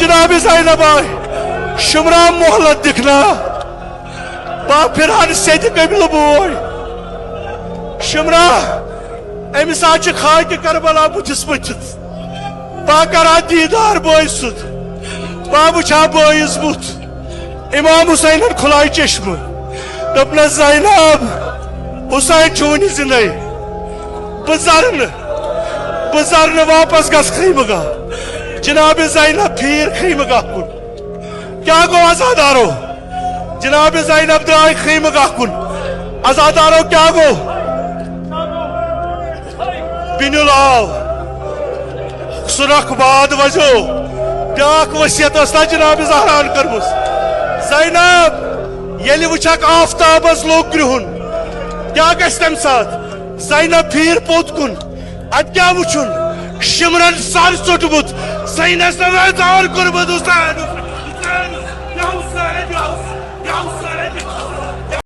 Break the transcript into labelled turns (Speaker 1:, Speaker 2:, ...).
Speaker 1: जनाब ज़ैनब आई शुमरा मोहलत दिखना बा फिरहान सेद कबिल बोय शुमरा अमिस आज खाक करबला बुथिस वथित बा करा दीदार बोय सुद बा वुछा बोयस बुथ इमाम हुसैन खुलाय चश्म दपन ज़ैनब हुसैन चूनी जिंदे बजरन वापस गस खैमगा जनाब ज़ैनब फिर खैमगा कुन क्या गो आजादारो जनाब ज़ैनब द्राय खैमगा कुन आजादारो क्या गो बिनुल आव सुरख बाद वजो ब्याक वसियत अस्ता जनाब ज़हरान करमुस ज़ैनब येलि वुछक आफ्ताबस लोग ग्रहुन क्या गस तम साथ ज़ैनब फिर पोत कुन अद क्या वुछुन शिमरन सर चोटमुत ज़ैनब ने वैदार करमुत हुसैन